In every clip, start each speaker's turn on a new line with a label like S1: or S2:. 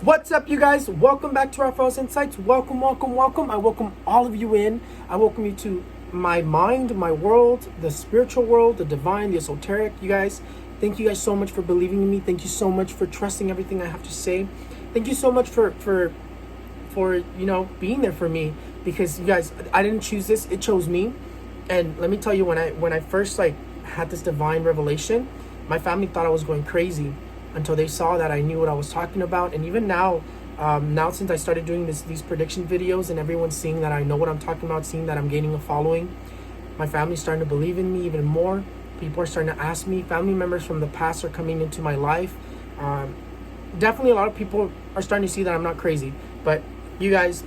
S1: What's up, you guys? Welcome back to Raphael's Insights. Welcome. I welcome all of you in. I welcome you to my mind, my world, the spiritual world, the divine, the esoteric. You guys, thank you guys so much for believing in me. Thank you so much for trusting everything I have to say. Thank you so much for being there for me, because you guys, I didn't choose this. It chose me. And let me tell you, when I first had this divine revelation, my family thought I was going crazy, until they saw that I knew what I was talking about. And even now, since I started doing these prediction videos, and everyone's seeing that I know what I'm talking about, seeing that I'm gaining a following, my family's starting to believe in me even more. People are starting to ask me. Family members from the past are coming into my life. Definitely a lot of people are starting to see that I'm not crazy. But you guys,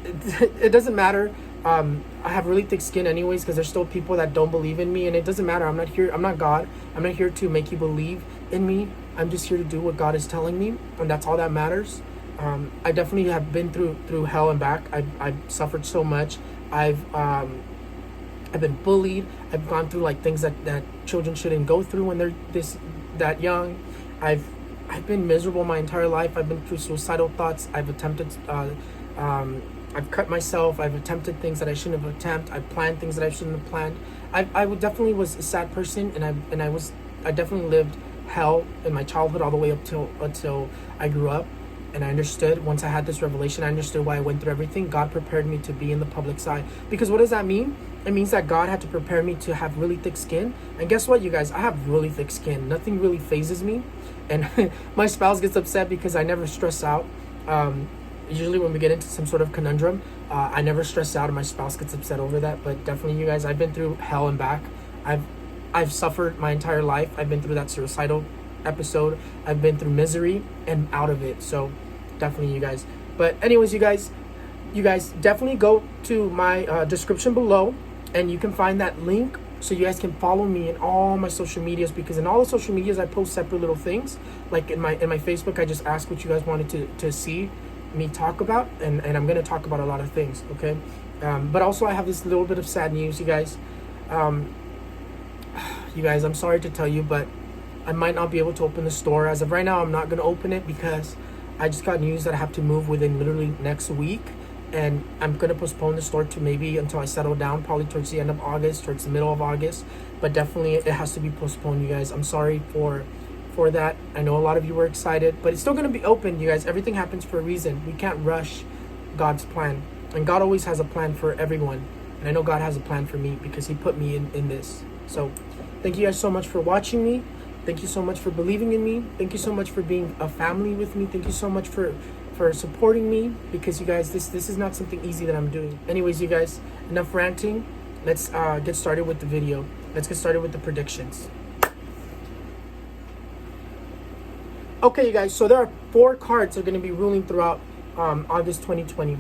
S1: it doesn't matter. I have really thick skin anyways, because there's still people that don't believe in me, and it doesn't matter. I'm not God. I'm not here to make you believe in me. I'm just here to do what God is telling me, and that's all that matters. I definitely have been through hell and back. I've suffered so much. I've been bullied. I've gone through things that children shouldn't go through when they're that young. I've been miserable my entire life. I've been through suicidal thoughts. I've attempted I've cut myself. I've attempted things that I shouldn't have attempted. I've planned things that I shouldn't have planned. I definitely was a sad person, and I definitely lived hell in my childhood all the way up until I grew up. And I understood, once I had this revelation, I understood why I went through everything. God prepared me to be in the public side. Because what does that mean? It means that God had to prepare me to have really thick skin. And guess what, you guys? I have really thick skin. Nothing really phases me. And my spouse gets upset because I never stress out. Usually when we get into some sort of conundrum, I never stress out, and my spouse gets upset over that. But definitely, you guys, I've been through hell and back. I've suffered my entire life. I've been through that suicidal episode. I've been through misery and out of it. So definitely, you guys. But anyways, you guys definitely go to my description below, and you can find that link, so you guys can follow me in all my social medias, because in all the social medias I post separate little things. Like in my Facebook, I just ask what you guys wanted to see me talk about, and I'm gonna talk about a lot of things, okay? But also, I have this little bit of sad news, you guys. You guys, I'm sorry to tell you, but I might not be able to open the store. As of right now, I'm not gonna open it, because I just got news that I have to move within literally next week, and I'm gonna postpone the store to maybe until I settle down, probably towards the end of August, towards the middle of August. But definitely, it has to be postponed, you guys. I'm sorry for that. I know a lot of you were excited, but it's still going to be open, you guys. Everything happens for a reason. We can't rush God's plan, and God always has a plan for everyone. And I know God has a plan for me, because he put me in this. So thank you guys so much for watching me. Thank you so much for believing in me. Thank you so much for being a family with me. Thank you so much for supporting me, because you guys, this is not something easy that I'm doing. Anyways, you guys, enough ranting. Let's get started with the video. Let's get started with the predictions. Okay, you guys, so there are 4 cards that are going to be ruling throughout August 2020.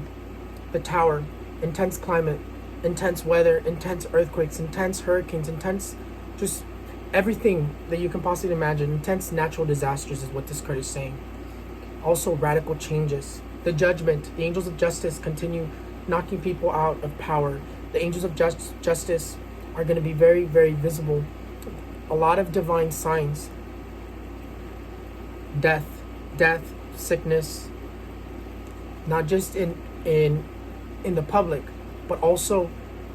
S1: The Tower, intense climate, intense weather, intense earthquakes, intense hurricanes, intense just everything that you can possibly imagine. Intense natural disasters is what this card is saying. Also, radical changes. The Judgment, the angels of justice continue knocking people out of power. The angels of justice are going to be very, very visible. A lot of divine signs. Death, sickness, not just in the public, but also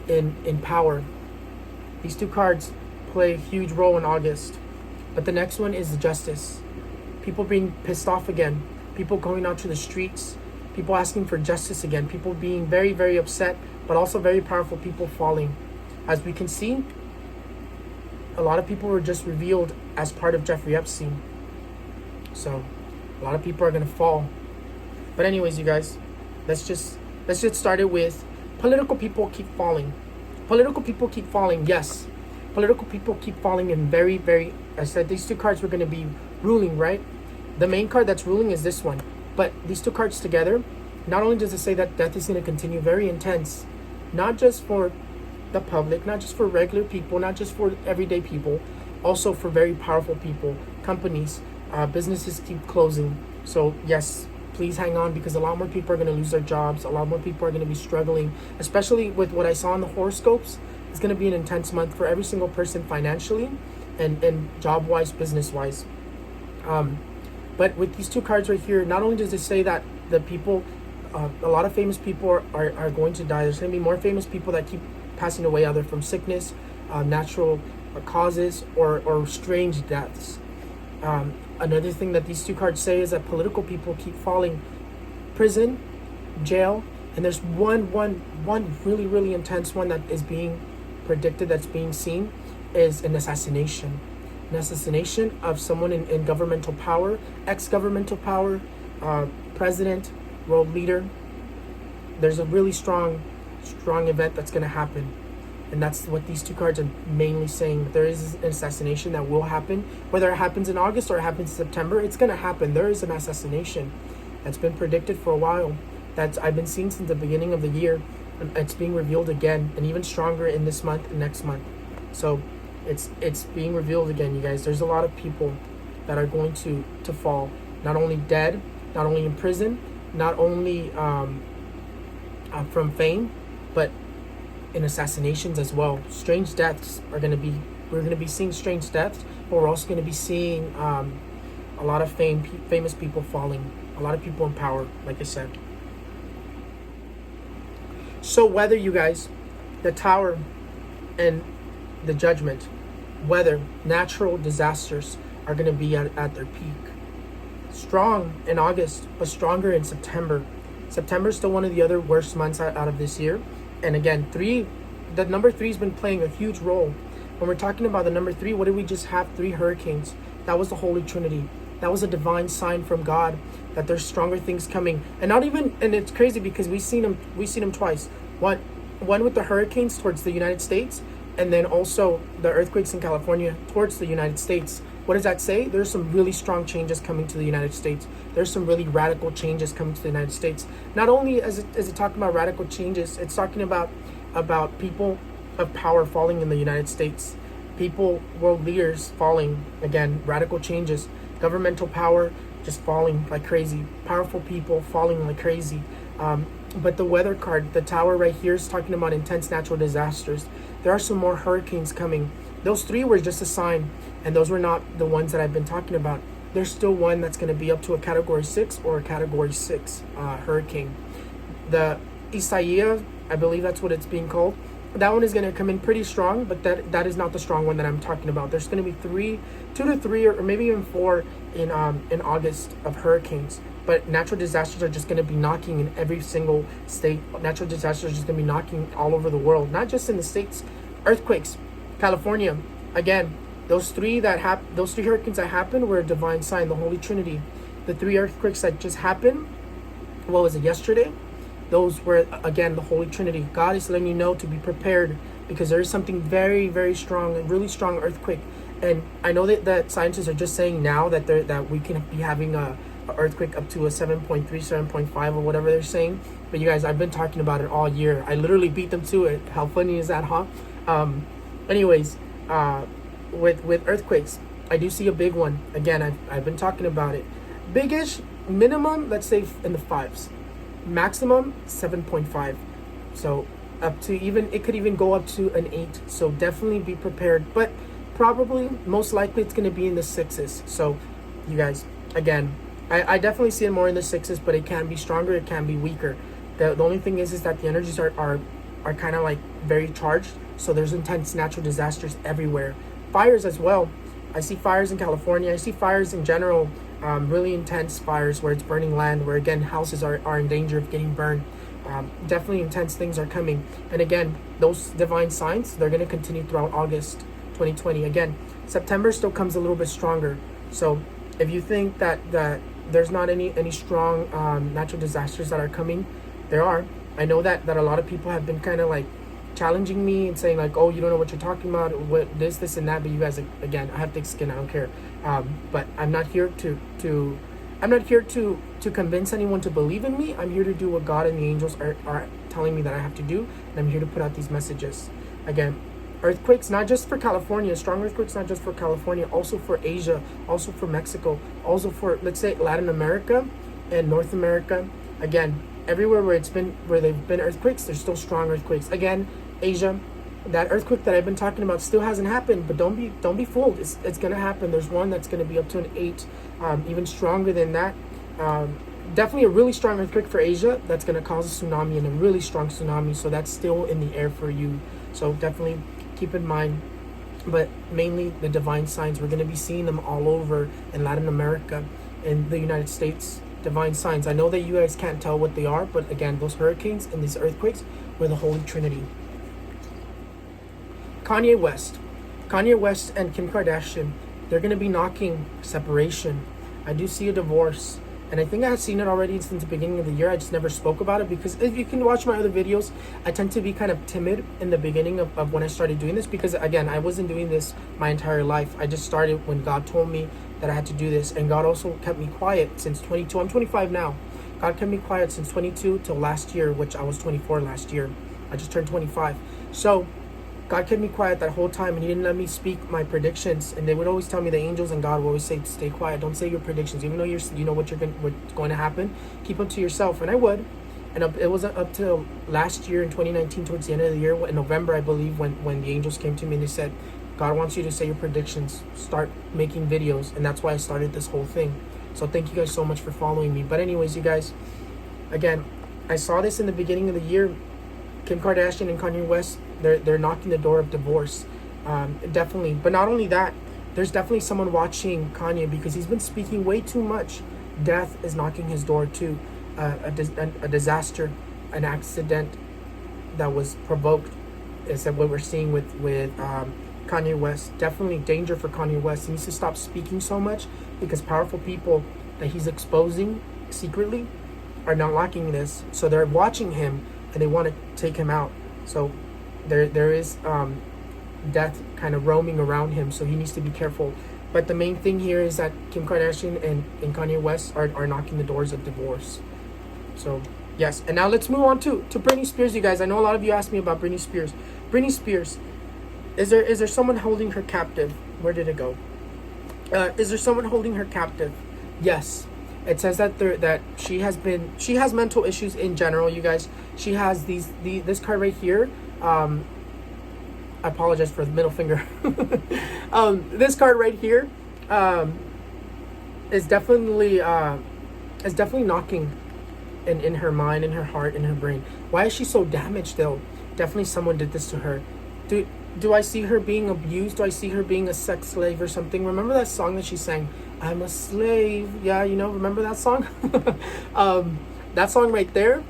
S1: in power. These 2 cards play a huge role in August. But the next one is the Justice. People being pissed off again. People going out to the streets. People asking for justice again. People being very, very upset, but also very powerful people falling. As we can see, a lot of people were just revealed as part of Jeffrey Epstein. So a lot of people are gonna fall. But anyways, you guys, let's get started with political people keep falling. Political people keep falling. Yes, political people keep falling in very, very. I said these 2 cards were gonna be ruling, right? The main card that's ruling is this one. But these 2 cards together, not only does it say that death is gonna continue very intense, not just for the public, not just for regular people, not just for everyday people, also for very powerful people, companies. Businesses keep closing. So yes, please hang on, because a lot more people are going to lose their jobs. A lot more people are going to be struggling, especially with what I saw in the horoscopes. It's going to be an intense month for every single person financially and job-wise, business-wise. But with these two cards right here, not only does it say that the people, a lot of famous people are going to die. There's going to be more famous people that keep passing away, either from sickness, natural causes, or strange deaths. Another thing that these two cards say is that political people keep falling. Prison, jail, and there's one really, really intense one that is being predicted, that's being seen, is an assassination. An assassination of someone in governmental power, ex-governmental power, president, world leader. There's a really strong event that's going to happen. And that's what these two cards are mainly saying. There is an assassination that will happen. Whether it happens in August or it happens in September, it's going to happen. There is an assassination that's been predicted for a while, that I've been seeing since the beginning of the year. And it's being revealed again, and even stronger in this month and next month. So it's being revealed again, you guys. There's a lot of people that are going to fall. Not only dead, not only in prison, not only from fame, but in assassinations as well. Strange deaths are going to be, we're going to be seeing strange deaths, but we're also going to be seeing a lot of famous people falling, a lot of people in power, like I said. So whether, you guys, the Tower and the Judgment, whether natural disasters are going to be at their peak. Strong in August, but stronger in September. September is still one of the other worst months out of this year. And again, the number 3 has been playing a huge role. When we're talking about the number 3, what did we just have? 3 hurricanes. That was the Holy Trinity. That was a divine sign from God that there's stronger things coming. And not even, and it's crazy because we've seen them twice. One with the hurricanes towards the United States, and then also the earthquakes in California towards the United States. What does that say? There's some really strong changes coming to the United States. There's some really radical changes coming to the United States. Not only is it talking about radical changes, it's talking about people of power falling in the United States. People, world leaders falling. Again, radical changes. Governmental power just falling like crazy. Powerful people falling like crazy. But the weather card, the Tower right here, is talking about intense natural disasters. There are some more hurricanes coming. Those 3 were just a sign, and those were not the ones that I've been talking about. There's still one that's going to be up to a Category 6 or a Category 6 hurricane. The Isaiah, I believe that's what it's being called. That one is going to come in pretty strong, but that is not the strong one that I'm talking about. There's going to be 2 to 3, or maybe even 4 in August of hurricanes. But natural disasters are just going to be knocking in every single state. Natural disasters are just going to be knocking all over the world, not just in the States. Earthquakes, California, again, those 3 hurricanes that happened were a divine sign, the Holy Trinity. The 3 earthquakes that just happened, what was it, yesterday? Those were, again, the Holy Trinity. God is letting you know to be prepared, because there is something very, very strong, a really strong earthquake. And I know that scientists are just saying now that we can be having a earthquake up to a 7.3, 7.5, or whatever they're saying. But you guys, I've been talking about it all year. I literally beat them to it. How funny is that, huh? Anyways, with earthquakes, I do see a big one. Again, I've been talking about it. Biggish, minimum, let's say in the 5s. Maximum 7.5. So up to it could even go up to an 8. So definitely be prepared. But probably, most likely, it's going to be in the 6s. So you guys, again, I definitely see it more in the 6s, but it can be stronger, it can be weaker. The only thing is that the energies are kind of like very charged. So there's intense natural disasters everywhere. Fires as well. I see fires in California. I see fires in general, really intense fires where it's burning land, where again houses are in danger of getting burned. Definitely intense things are coming. And again, those divine signs, they're going to continue throughout August 2020. Again, September still comes a little bit stronger. So if you think that there's not any strong natural disasters that are coming, there are. I know that a lot of people have been kind of like challenging me and saying like, oh, you don't know what you're talking about, what this and that. But you guys, again, I have thick skin, I don't care. But I'm not here to convince anyone to believe in me. I'm here to do what God and the angels are telling me that I have to do, and I'm here to put out these messages. Again, earthquakes, not just for California, strong earthquakes, not just for California, also for Asia, also for Mexico, also for, let's say, Latin America and North America. Again, everywhere where they've been earthquakes, there's still strong earthquakes. Again, Asia, that earthquake that I've been talking about still hasn't happened, but don't be fooled. It's gonna happen. There's one that's gonna be up to an 8, even stronger than that. Definitely a really strong earthquake for Asia that's gonna cause a tsunami, and a really strong tsunami. So that's still in the air for you. So definitely keep in mind. But mainly the divine signs, we're gonna be seeing them all over in Latin America, in the United States. Divine signs. I know that you guys can't tell what they are, but again, those hurricanes and these earthquakes were the Holy Trinity. Kanye West. Kanye West and Kim Kardashian, they're going to be knocking separation. I do see a divorce. And I think I had seen it already since the beginning of the year. I just never spoke about it because if you can watch my other videos, I tend to be kind of timid in the beginning of when I started doing this because, again, I wasn't doing this my entire life. I just started when God told me that I had to do this. And God also kept me quiet since 22. I'm 25 now. God kept me quiet since 22 till last year, which I was 24 last year. I just turned 25. So God kept me quiet that whole time, and He didn't let me speak my predictions. And they would always tell me, the angels and God would always say, stay quiet, don't say your predictions, even though you know what's going to happen. Keep them to yourself. And I would. And it wasn't up till last year in 2019, towards the end of the year, in November, I believe, when the angels came to me and they said, God wants you to say your predictions, start making videos. And that's why I started this whole thing. So thank you guys so much for following me. But anyways, you guys, again, I saw this in the beginning of the year. Kim Kardashian and Kanye West, they're knocking the door of divorce. Definitely. But not only that, there's definitely someone watching Kanye because he's been speaking way too much. Death is knocking his door too. A disaster, an accident that was provoked is what we're seeing with Kanye West. Definitely danger for Kanye West. He needs to stop speaking so much because powerful people that he's exposing secretly are not liking this. So they're watching him and they want to take him out. So there is death kind of roaming around him. So he needs to be careful. But the main thing here is that Kim Kardashian and Kanye West are knocking the doors of divorce. So yes, and now let's move on to Britney Spears, you guys. I know a lot of you asked me about Britney Spears. Britney Spears, is there someone holding her captive? Where did it go? Is there someone holding her captive? Yes. It says that she has mental issues in general, you guys. She has this card right here. I apologize for the middle finger. This card right here is definitely knocking in her mind, in her heart, in her brain. Why is she so damaged though? Definitely someone did this to her. Do I see her being abused? Do I see her being a sex slave or something? Remember that song that she sang? I'm a slave. Yeah, remember that song? That song right there,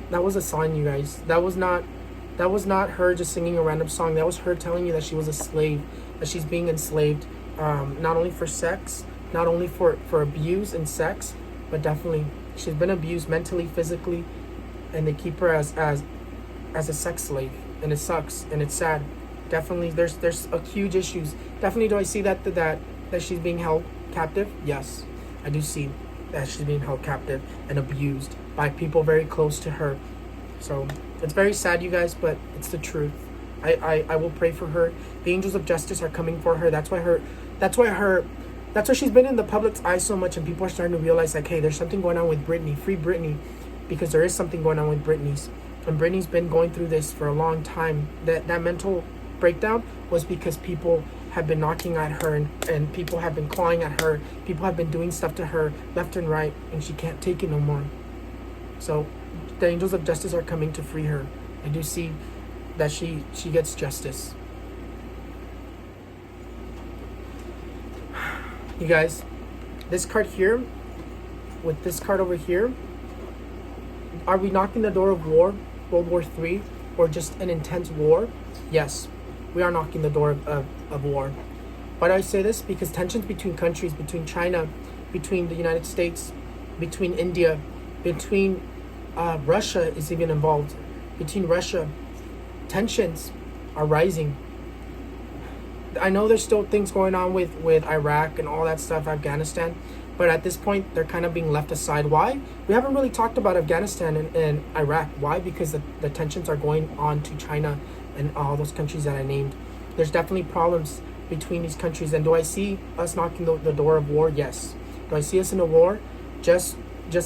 S1: that was a sign, you guys. That was not her just singing a random song. That was her telling you that she was a slave, that she's being enslaved, not only for sex, not only for abuse and sex, but definitely she's been abused mentally, physically, and they keep her as a sex slave, and it sucks and it's sad. Definitely, there's a huge issues. Definitely, do I see that she's being held captive? Yes, I do see that she's being held captive and abused by people very close to her. So it's very sad, you guys, but it's the truth. I will pray for her. The angels of justice are coming for her. That's why she's been in the public's eye so much, and people are starting to realize, like, hey, there's something going on with Britney. Free Britney, because there is something going on with Britney's. And Britney's been going through this for a long time. That mental breakdown was because people have been knocking at her and people have been clawing at her. People have been doing stuff to her left and right, and she can't take it no more. So the angels of justice are coming to free her. I do see that she gets justice. You guys, this card here with this card over here, are we knocking the door of war, World War III, or just an intense war? Yes, we are knocking the door of war. Why do I say this? Because tensions between countries, between China, between the United States, between India, between Russia is even involved. Between Russia, tensions are rising. I know there's still things going on with Iraq and all that stuff, Afghanistan, but at this point, they're kind of being left aside. Why? We haven't really talked about Afghanistan and Iraq. Why? Because the tensions are going on to China and all those countries that I named. There's definitely problems between these countries. And do I see us knocking the door of war? Yes. Do I see us in a war? Just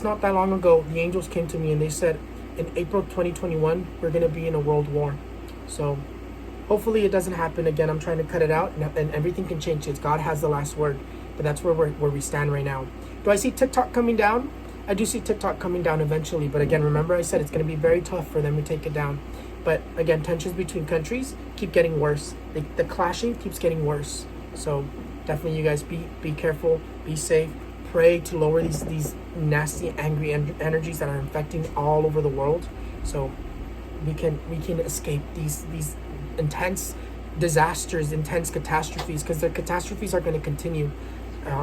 S1: not that long ago, the angels came to me and they said, in April 2021, we're going to be in a world war. So Hopefully it doesn't happen again. I'm trying to cut it out, and everything can change. It's God has the last word, but that's where we stand right now. Do I see TikTok coming down? I do see TikTok coming down eventually, but again, remember I said it's going to be very tough for them to take it down. But again, tensions between countries keep getting worse. The clashing keeps getting worse. So definitely, you guys be careful, be safe, pray to lower these nasty, angry energies that are infecting all over the world. So we can escape these intense disasters, intense catastrophes, because the catastrophes are going to continue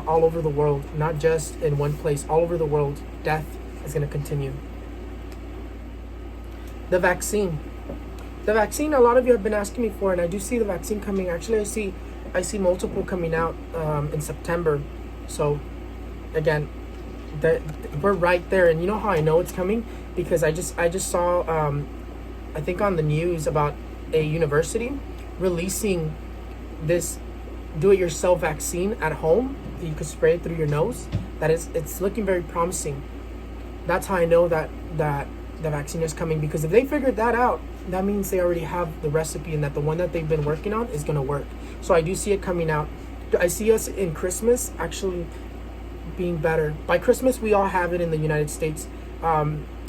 S1: all over the world, not just in one place. All over the world, death is going to continue. The vaccine. The vaccine, a lot of you have been asking me for, and I do see the vaccine coming. Actually, I see multiple coming out in September. So again, we're right there. And you know how I know it's coming? Because I just saw I think on the news about a university releasing this do-it-yourself vaccine at home. You could spray it through your nose. It's looking very promising. That's how I know that the vaccine is coming, because if they figured that out, that means they already have the recipe, and that the one that they've been working on is going to work. So I do see it coming out. I see us in Christmas actually being better. By Christmas, we all have it in the United States.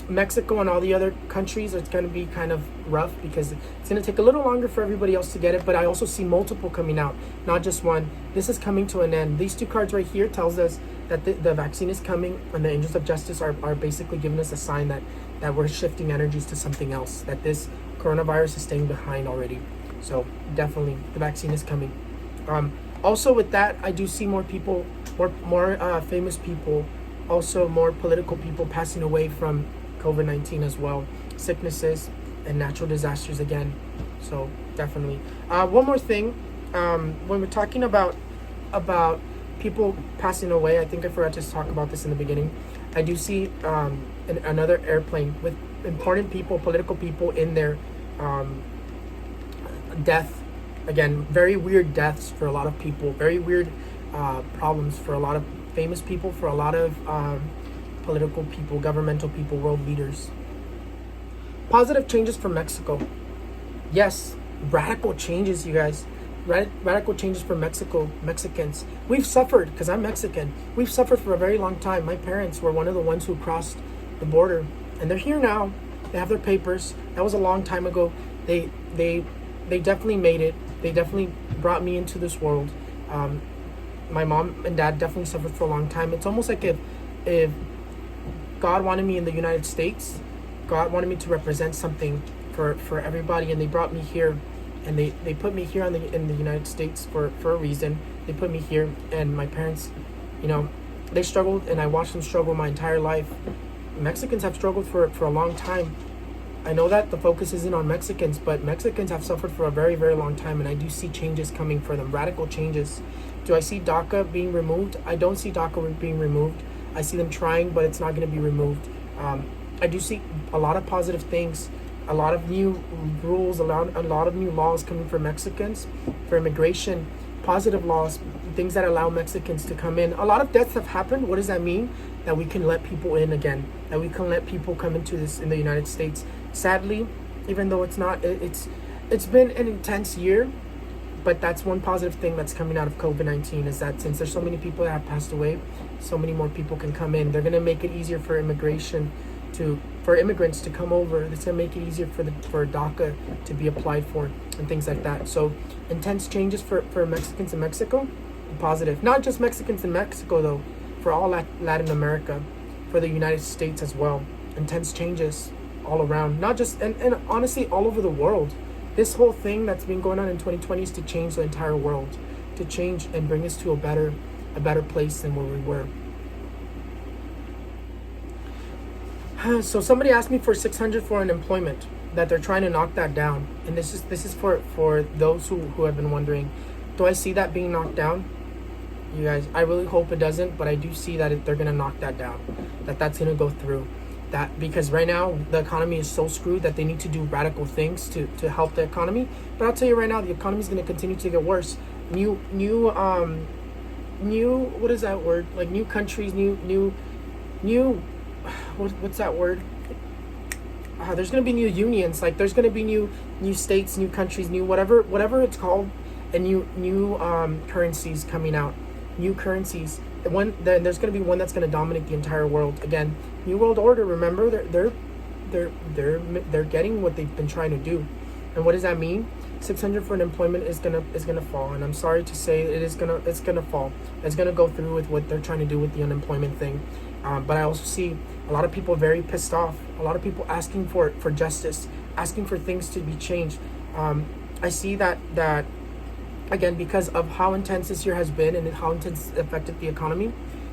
S1: Mexico and all the other countries, it's going to be kind of rough, because it's going to take a little longer for everybody else to get it. But I also see multiple coming out, not just one. This is coming to an end. These two cards right here tells us that the vaccine is coming, and the angels of justice are basically giving us a sign that we're shifting energies to something else, that this coronavirus is staying behind already. So definitely the vaccine is coming. Also with that, I do see more people, more famous people, also more political people passing away from COVID-19 as well, sicknesses and natural disasters again. So definitely. One more thing, when we're talking about people passing away, I think I forgot to talk about this in the beginning. I do see another airplane with important people, political people in there. Death, again, very weird deaths for a lot of people, very weird problems for a lot of famous people, for a lot of political people, governmental people, world leaders. Positive changes for Mexico. Yes, radical changes, you guys. Radical changes for Mexicans. We've suffered, because I'm Mexican. We've suffered for a very long time. My parents were one of the ones who crossed the border, and they're here now. They have their papers. That was a long time ago. They definitely made it. They definitely brought me into this world. My mom and dad definitely suffered for a long time. It's almost like if God wanted me in the United States, God wanted me to represent something for everybody, and they brought me here. And they put me here in the United States for a reason. They put me here, and my parents, they struggled, and I watched them struggle my entire life. Mexicans have struggled for a long time. I know that the focus isn't on Mexicans, but Mexicans have suffered for a very, very long time, and I do see changes coming for them, radical changes. Do I see DACA being removed? I don't see DACA being removed. I see them trying, but it's not going to be removed. I do see a lot of positive things. A lot of new rules, a lot of new laws coming for Mexicans, for immigration, positive laws, things that allow Mexicans to come in. A lot of deaths have happened. What does that mean? That we can let people in again, that we can let people come into this in the United States. Sadly, even though it's been an intense year, but that's one positive thing that's coming out of COVID-19, is that since there's so many people that have passed away, so many more people can come in. They're going to make it easier for for immigrants to come over. It's going to make it easier for DACA to be applied for and things like that. So intense changes for Mexicans in Mexico, positive. Not just Mexicans in Mexico though, for all Latin America, for the United States as well. Intense changes all around, not just, and honestly all over the world. This whole thing that's been going on in 2020 is to change the entire world, to change and bring us to a better place than where we were. So somebody asked me for 600 for unemployment, that they're trying to knock that down. And this is for those who have been wondering, do I see that being knocked down? You guys, I really hope it doesn't, but I do see that they're going to knock that down, that's going to go through. That because right now the economy is so screwed that they need to do radical things to help the economy. But I'll tell you right now, the economy is going to continue to get worse. New what is that word? Like new countries, new what's that word? there's going to be new unions, like there's going to be new states, new countries, new whatever it's called, and new currencies coming out, new currencies. Then there's going to be one that's going to dominate the entire world. Again, new world order. Remember, they're getting what they've been trying to do. And what does that mean? 600 for unemployment is gonna fall, and I'm sorry to say it's gonna fall. It's gonna go through with what they're trying to do with the unemployment thing. But I also see a lot of people very pissed off. A lot of people asking for justice, asking for things to be changed. I see that again, because of how intense this year has been and how intense it affected the economy,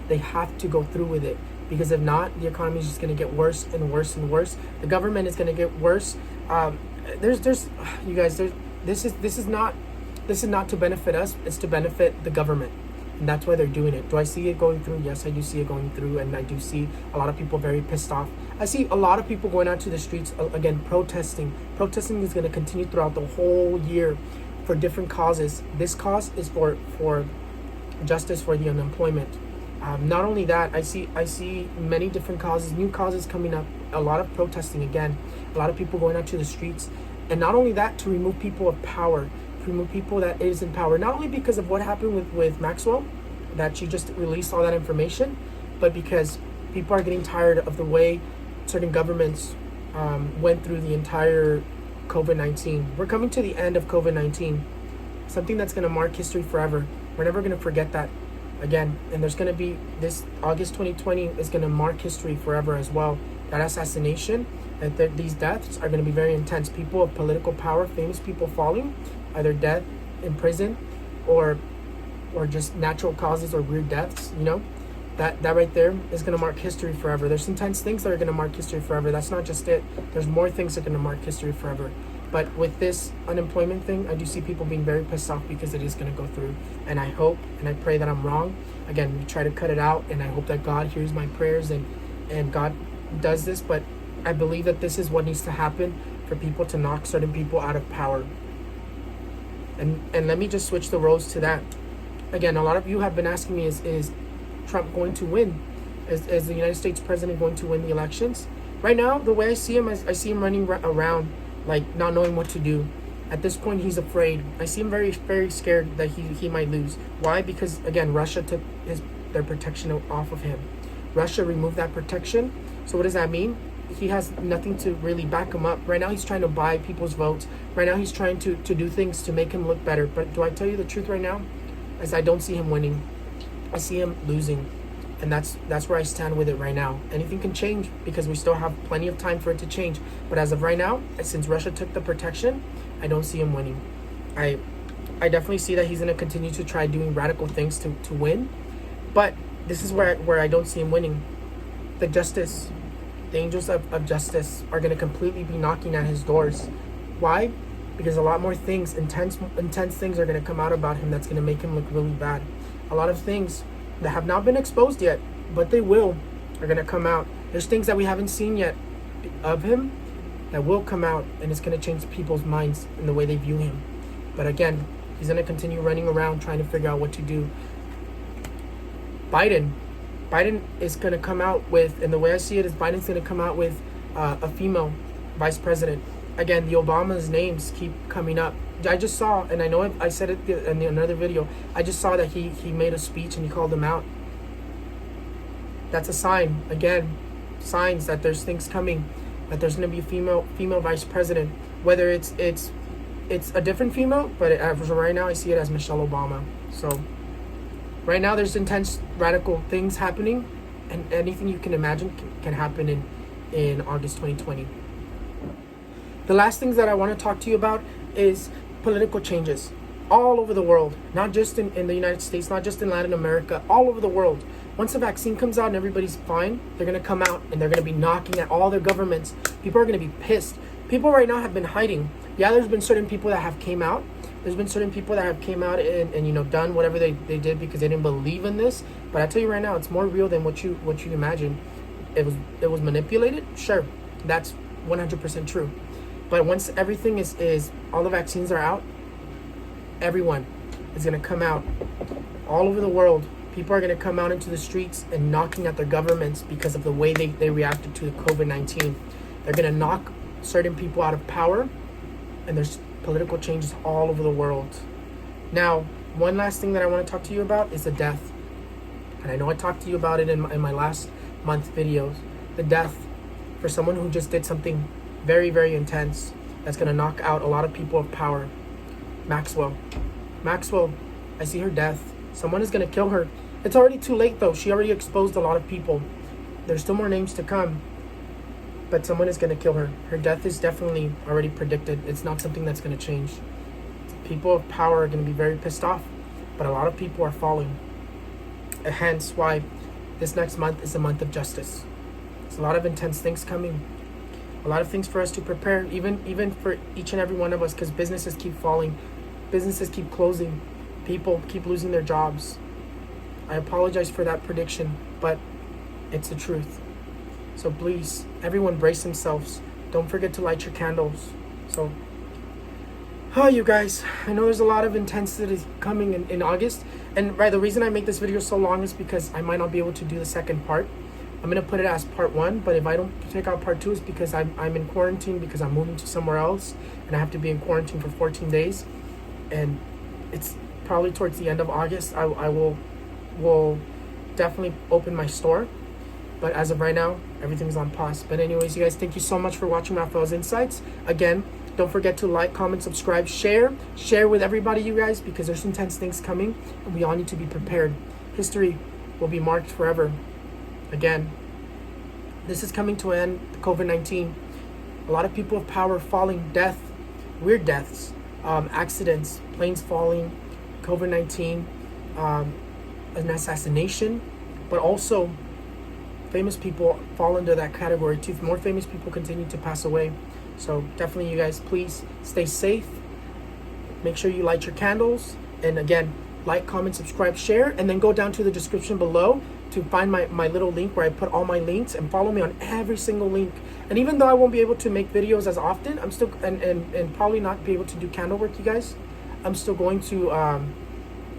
S1: they have to go through with it. Because if not, the economy is just going to get worse and worse and worse. The government is going to get worse. You guys, this is not to benefit us. It's to benefit the government, and that's why they're doing it. Do I see it going through? Yes, I do see it going through, and I do see a lot of people very pissed off. I see a lot of people going out to the streets again, protesting. Protesting is going to continue throughout the whole year for different causes. This cause is for justice for the unemployment. Not only that, I see many different causes, new causes coming up. A lot of protesting again, a lot of people going out to the streets, and not only that, to remove people of power, to remove people that is in power. Not only because of what happened with Maxwell, that she just released all that information, but because people are getting tired of the way certain governments went through the entire COVID-19. We're coming to the end of COVID-19, something that's going to mark history forever. We're never going to forget that again. And there's going to be this August 2020 is going to mark history forever as well. That assassination and these deaths are going to be very intense. People of political power, famous people falling, either death in prison or just natural causes or weird deaths, you know. That right there is going to mark history forever. There's intense things that are going to mark history forever. That's not just it. There's more things that are going to mark history forever. But with this unemployment thing, I do see people being very pissed off because it is going to go through. And I hope and I pray that I'm wrong. Again, we try to cut it out, and I hope that God hears my prayers and God does this. But I believe that this is what needs to happen for people to knock certain people out of power. And let me just switch the roles to that. Again, a lot of you have been asking me, is Trump going to win? Is the United States president going to win the elections? Right now, the way I see him, I see him running around, like not knowing what to do. At this point, he's afraid. I see him very, very scared that he might lose. Why? Because, again, Russia took their protection off of him. Russia removed that protection. So what does that mean? He has nothing to really back him up. Right now, he's trying to buy people's votes. Right now, he's trying to do things to make him look better. But do I tell you the truth right now? As I don't see him winning. I see him losing. And that's where I stand with it right now. Anything can change because we still have plenty of time for it to change. But as of right now, since Russia took the protection, I don't see him winning. I definitely see that he's going to continue to try doing radical things to win. But this is where I don't see him winning. The angels of justice are going to completely be knocking at his doors. Why? Because a lot more things, intense things are going to come out about him that's going to make him look really bad. A lot of things that have not been exposed yet, but they will, are going to come out. There's things that we haven't seen yet of him that will come out, and it's going to change people's minds and the way they view him. But again, he's going to continue running around trying to figure out what to do. Biden is going to come out with, and the way I see it is Biden's going to come out with a female vice president. Again, the Obama's names keep coming up. I just saw, and I know I said it in another video, I just saw that he made a speech and he called them out. That's a sign. Again, signs that there's things coming, that there's going to be a female vice president. Whether it's a different female, but right now I see it as Michelle Obama. So right now there's intense radical things happening, and anything you can imagine can happen in August 2020. The last things that I want to talk to you about is political changes all over the world, not just in the United States, not just in Latin America, all over the world. Once the vaccine comes out and everybody's fine, they're going to come out and they're going to be knocking at all their governments. People are going to be pissed. People right now have been hiding. Yeah, there's been certain people that have came out. There's been certain people that have came out and done whatever they did because they didn't believe in this. But I tell you right now, it's more real than what you imagine. It was manipulated. Sure, that's 100% true. But once everything is all the vaccines are out, everyone is going to come out all over the world. People are going to come out into the streets and knocking at their governments because of the way they reacted to the COVID-19. They're going to knock certain people out of power, and there's political changes all over the world. Now, one last thing that I want to talk to you about is the death. And I know I talked to you about it in my last month videos. The death for someone who just did something very, very intense that's going to knock out a lot of people of power. Maxwell, I see her death. Someone is going to kill her. It's already too late though. She already exposed a lot of people. There's still more names to come. But someone is going to kill her. Her death is definitely already predicted. It's not something that's going to change. People of power are going to be very pissed off. But a lot of people are falling. Hence why this next month is a month of justice. There's a lot of intense things coming. A lot of things for us to prepare, even for each and every one of us, because businesses keep falling. Businesses keep closing. People keep losing their jobs. I apologize for that prediction, but it's the truth. So please, everyone brace themselves. Don't forget to light your candles. So, you guys, I know there's a lot of intensity coming in August. And right, the reason I make this video so long is because I might not be able to do the second part. I'm going to put it as part 1, but if I don't take out part 2, it's because I'm in quarantine, because I'm moving to somewhere else, and I have to be in quarantine for 14 days. And it's probably towards the end of August, I will definitely open my store. But as of right now, everything's on pause. But anyways, you guys, thank you so much for watching Raphael's Insights. Again, don't forget to like, comment, subscribe, share with everybody, you guys, because there's intense things coming, and we all need to be prepared. History will be marked forever. Again, this is coming to an end. COVID-19. A lot of people of power falling, death, weird deaths, accidents, planes falling, COVID-19, an assassination, but also famous people fall into that category too. More famous people continue to pass away. So definitely, you guys, please stay safe. Make sure you light your candles. And again, like, comment, subscribe, share, and then go down to the description below to find my little link where I put all my links, and follow me on every single link. And even though I won't be able to make videos as often, I'm still, and probably not be able to do candle work, you guys, I'm still going to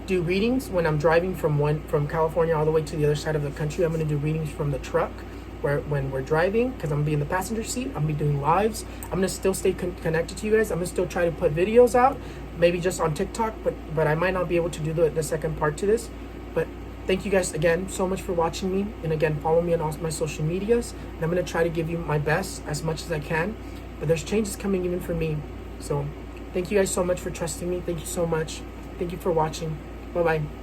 S1: do readings when I'm driving from California all the way to the other side of the country. I'm going to do readings from the truck when we're driving, because I'm going to be in the passenger seat. I'm going to be doing lives. I'm going to still stay connected to you guys. I'm going to still try to put videos out, maybe just on TikTok, but I might not be able to do the second part to this. But thank you guys again so much for watching me. And again, follow me on all my social medias. And I'm going to try to give you my best as much as I can. But there's changes coming even for me. So thank you guys so much for trusting me. Thank you so much. Thank you for watching. Bye-bye.